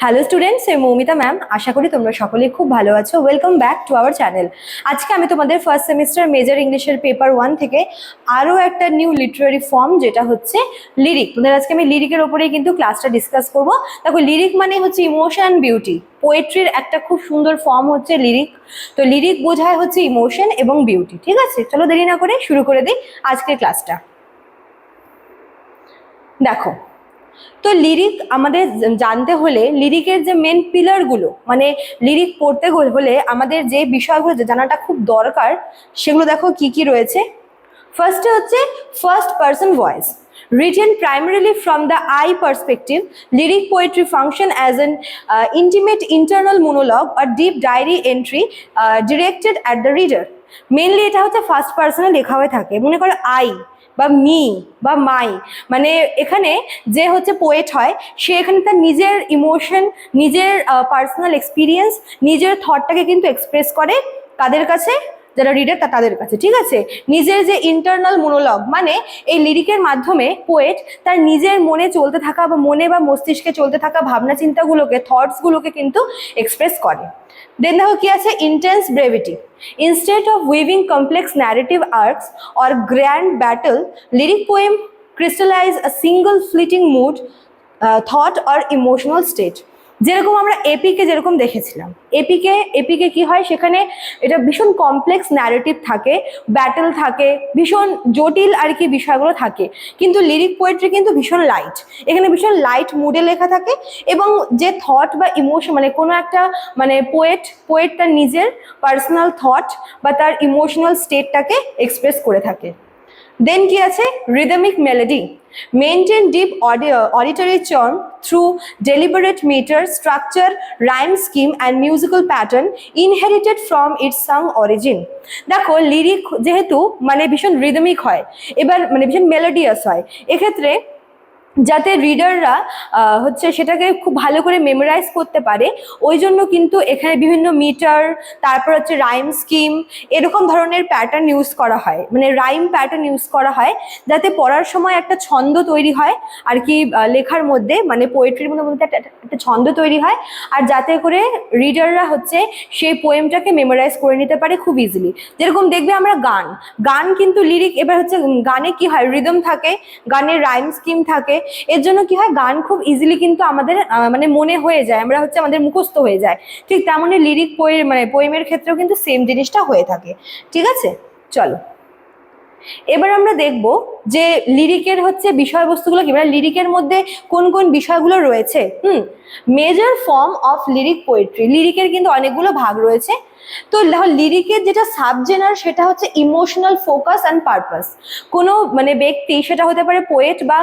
Hello students, আমি Moumita ma'am. আশা করি তোমরা সকলেই খুব ভালো আছো। Welcome back to our channel. আজকে আমি তোমাদের ফার্স্ট সেমিস্টার মেজর ইংলিশের পেপার 1 থেকে আরও একটা নিউ লিটারারি ফর্ম, যেটা হচ্ছে লিরিক। তোমাদের আজকে আমি লিরিকের ওপরেই কিন্তু ক্লাসটা ডিসকাস করব। দেখো, লিরিক মানে হচ্ছে ইমোশন, বিউটি। পোয়েট্রির একটা খুব সুন্দর ফর্ম হচ্ছে লিরিক। তো লিরিক বোঝায় হচ্ছে ইমোশন এবং বিউটি। ঠিক আছে, চলো দেরি না করে শুরু করে দিই আজকের ক্লাসটা। দেখো, তো লিরিক আমাদের জানতে হলে লিরিকের যে মেন পিলারগুলো, মানে লিরিক পড়তে হলে আমাদের যে বিষয়গুলো জানাটা খুব দরকার, সেগুলো দেখো কি কি রয়েছে। ফার্স্টে হচ্ছে first person voice. Written primarily from the I perspective, lyric poetry function as an intimate internal monologue or deep diary entry directed at the reader. Mainly এটা হচ্ছে ফার্স্ট পার্সনে লেখা হয়ে থাকে। মনে করো আই বা মি বা মাই, মানে এখানে যে হচ্ছে পোয়েট হয়, সে এখানে তার নিজের ইমোশন, নিজের পার্সোনাল এক্সপিরিয়েন্স, নিজের থটটাকে কিন্তু এক্সপ্রেস করে কাদের কাছে, যারা রিডার তাদের কাছে। ঠিক আছে, নিজের যে ইন্টারনাল মোনোলগ, মানে এই লিরিকের মাধ্যমে পোয়েট তার নিজের মনে চলতে থাকা বা মনে বা মস্তিষ্কে চলতে থাকা ভাবনা চিন্তাগুলোকে, থটসগুলোকে কিন্তু এক্সপ্রেস করে। দেন দেখো কি আছে, intense brevity. Instead of weaving complex narrative arcs or grand battle, lyric poem crystallize a single fleeting mood, thought or emotional state. যেরকম আমরা এপিকে যেরকম দেখেছিলাম, এপিকে কি হয়, সেখানে এটা ভীষণ কমপ্লেক্স ন্যারেটিভ থাকে, ব্যাটল থাকে, ভীষণ জটিল আর কি বিষয়গুলো থাকে। কিন্তু লিরিক পোয়েট্রি কিন্তু ভীষণ লাইট, এখানে ভীষণ লাইট মুডে লেখা থাকে এবং যে থট বা ইমোশন, মানে কোনো একটা মানে পোয়েট তার নিজের পার্সোনাল থট বা তার ইমোশনাল স্টেটটাকে এক্সপ্রেস করে থাকে। দেন কি আছে, rhythmic melody. Maintain deep auditory charm through deliberate meter, structure, rhyme scheme and musical pattern inherited from its sung origin. দেখো, লিরিক যেহেতু মানে ভীষণ রিদমিক হয়, এবার মানে ভীষণ মেলোডিয়াস হয়, এক্ষেত্রে যাতে রিডাররা হচ্ছে সেটাকে খুব ভালো করে মেমোরাইজ করতে পারে, ওই জন্য কিন্তু এখানে বিভিন্ন মিটার, তারপর হচ্ছে রাইম স্কিম, এরকম ধরনের প্যাটার্ন ইউজ করা হয়, মানে রাইম প্যাটার্ন ইউজ করা হয়, যাতে পড়ার সময় একটা ছন্দ তৈরি হয় আর কি, লেখার মধ্যে মানে পোয়েট্রির মধ্যে একটা ছন্দ তৈরি হয়, আর যাতে করে রিডাররা হচ্ছে সেই পোয়েমটাকে মেমোরাইজ করে নিতে পারে খুব ইজিলি। যেরকম দেখবে আমরা গান কিন্তু লিরিক, এবার হচ্ছে গানে কি হয়, রিদম থাকে, গানের রাইম স্কিম থাকে, এর জন্য কি হয়, গান খুব ইজিলি কিন্তু আমাদের মানে মনে হয়ে যায়, আমরা হচ্ছে আমাদের মুখস্থ হয়ে যায়। ঠিক তেমনই লিরিক মানে পোয়েমের ক্ষেত্রেও কিন্তু সেম জিনিসটা হয়ে থাকে। ঠিক আছে, চলো এবার আমরা দেখব যে লিরিকের হচ্ছে বিষয়বস্তুগুলো কি, মানে লিরিকের মধ্যে কোন কোন বিষয়গুলো রয়েছে। Major form of lyric poetry. লিরিকের কিন্তু অনেকগুলো ভাগ রয়েছে। তো দেখো, লিরিকের যেটা সাবজেনার, সেটা হচ্ছে ইমোশনাল ফোকাস অ্যান্ড পারপাস। কোনো মানে ব্যক্তি, সেটা হতে পারে পোয়েট, বা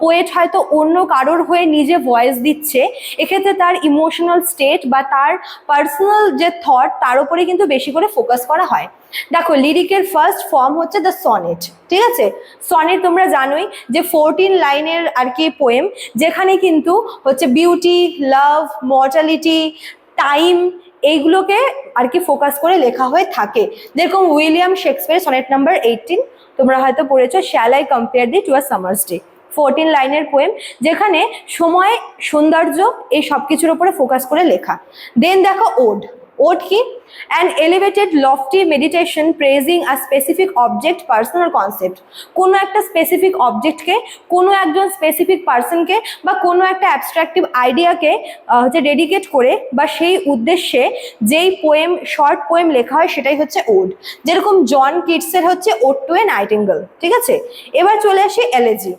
পোয়েট হয়তো অন্য কারোর হয়ে নিজে ভয়েস দিচ্ছে, এক্ষেত্রে তার ইমোশনাল স্টেট বা তার পার্সোনাল যে থট, তার উপরে কিন্তু বেশি করে ফোকাস করা হয়। দেখো, লিরিকের ফার্স্ট ফর্ম হচ্ছে দ্য সনেট। ঠিক আছে, সনেট তোমরা জানোই যে 14 লাইনের আর কি পোয়েম, যেখানে কিন্তু হচ্ছে বিউটি, লাভ, মর্টালিটি, টাইম, এইগুলোকে আর কি ফোকাস করে লেখা হয়ে থাকে। যেরকম উইলিয়াম শেক্সপিয়ার সনেট নাম্বার 18 তোমরা হয়তো পড়েছো, shall I compare thee to a summer's day. 14 লাইনের পোয়েম, যেখানে সময়, সৌন্দর্য, এই সব কিছুর উপরে ফোকাস করে লেখা। দেন দেখো ওড কি, an elevated lofty meditation praising a specific object, person or concept। কোনো একটা স্পেসিফিক অবজেক্টকে, কোনো একজন স্পেসিফিক পার্সনকে বা কোনো একটা অ্যাবস্ট্রাকটিভ আইডিয়াকে হচ্ছে ডেডিকেট করে বা সেই উদ্দেশ্যে যেই পোয়েম, শর্ট পোয়েম লেখা হয়, সেটাই হচ্ছে ওড। যেরকম জন কিটসের হচ্ছে ওড টু এ নাইটিঙ্গেল। ঠিক আছে, এবার চলে আসি এলেজি।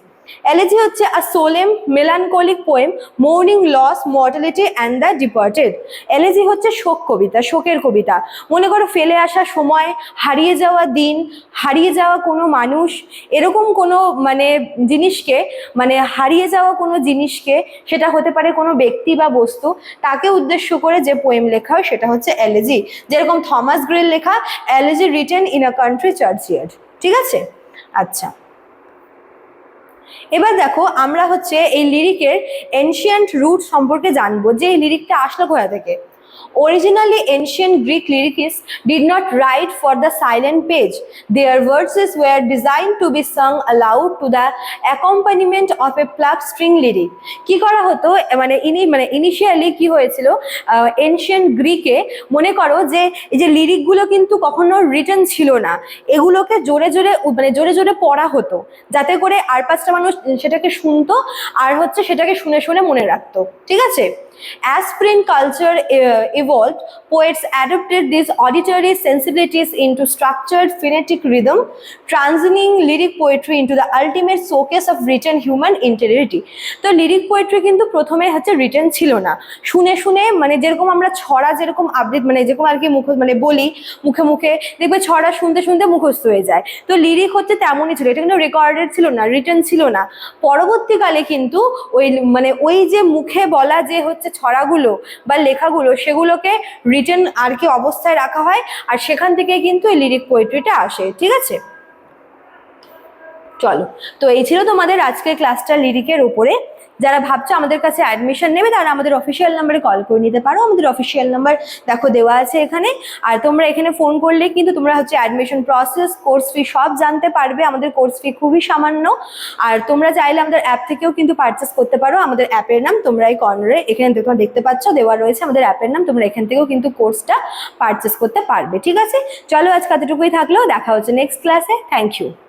এলেজি হচ্ছে a solemn melancholic poem mourning loss, mortality and the departed. Elegy হচ্ছে শোক কবিতা, শোকের কবিতা। মনে করো ফেলে আসা সময়, হারিয়ে যাওয়া দিন, হারিয়ে যাওয়া কোনো মানুষ, এরকম কোনো মানে জিনিসকে, মানে হারিয়ে যাওয়া কোনো জিনিসকে, সেটা হতে পারে কোনো ব্যক্তি বা বস্তু, তাকে উদ্দেশ্য করে যে পোয়েম লেখা হয়, সেটা হচ্ছে এলেজি। যেরকম থমাস গ্রের লেখা elegy written in a country churchyard. ঠিক আছে, আচ্ছা এবার দেখো, আমরা হচ্ছে এই লিরিকের এনশিয়েন্ট রুট সম্পর্কে জানবো, যে এই লিরিকটা আসলো কোথা থেকে। Originally, ancient Greek lyricists did not write for the silent page. Their verses were designed to be sung aloud to the accompaniment of a plucked string lyric. কি করা হতো মানে ইনিশিয়ালি কি হয়েছিল, এনশিয়েন্ট গ্রিকে মনে করো যে এই যে লিরিকগুলো কিন্তু কখনো রিটেন ছিল না, এগুলোকে জোরে জোরে জোরে জোরে পড়া হতো যাতে করে আর পাঁচটা মানুষ সেটাকে শুনতো আর হচ্ছে সেটাকে শুনে শুনে মনে রাখতো। ঠিক আছে। As print culture evolved, poets adapted these auditory sensibilities into structured phonetic rhythm, transitioning lyric poetry into the ultimate showcase of written human interiority. তো লিরিক পোয়েট্রি কিন্তু প্রথমে হচ্ছে রিটেন ছিল না, শুনে শুনে মানে যেরকম আমরা ছড়া যেরকম আবৃত্তি যেরকম আর কি বলি মুখে মুখে, দেখবে ছড়া শুনতে শুনতে মুখস্থ হয়ে যায়। তো লিরিক হচ্ছে তেমনই ছিল, এটা কিন্তু রেকর্ডেড ছিল না, রিটেন ছিল না। পরবর্তীকালে কিন্তু ওই যে মুখে বলা যে হচ্ছে ছড়াগুলো বা লেখাগুলো সেগুলোকে রিটেন আর কি অবস্থায় রাখা হয়, আর সেখান থেকে কিন্তু এই লিরিক পোয়েট্রিটা আসে। ঠিক আছে, চলো। তো এই ছিল তোমাদের আজকের ক্লাসটা লিরিকের উপরে। যারা ভাবছো আমাদের কাছে অ্যাডমিশন নেবে তারা আমাদের অফিসিয়াল নাম্বারে কল করে নিতে পারো। আমাদের অফিসিয়াল নাম্বার দেখো দেওয়া আছে এখানে। আর তোমরা এখানে ফোন করলে কিন্তু তোমরা হচ্ছে অ্যাডমিশন প্রসেস, কোর্স ফি সব জানতে পারবে। আমাদের কোর্স ফি খুবই সামান্য। আর তোমরা চাইলে আমাদের অ্যাপ থেকেও কিন্তু পারচেস করতে পারো। আমাদের অ্যাপের নাম তোমরা এই কর্নারে এখানে তোমরা দেখতে পাচ্ছ দেওয়া রয়েছে আমাদের অ্যাপের নাম, তোমরা এখান থেকেও কিন্তু কোর্সটা পারচেস করতে পারবে। ঠিক আছে, চলো আজকে এতটুকুই থাকলো, দেখা হচ্ছে নেক্সট ক্লাসে। Thank you.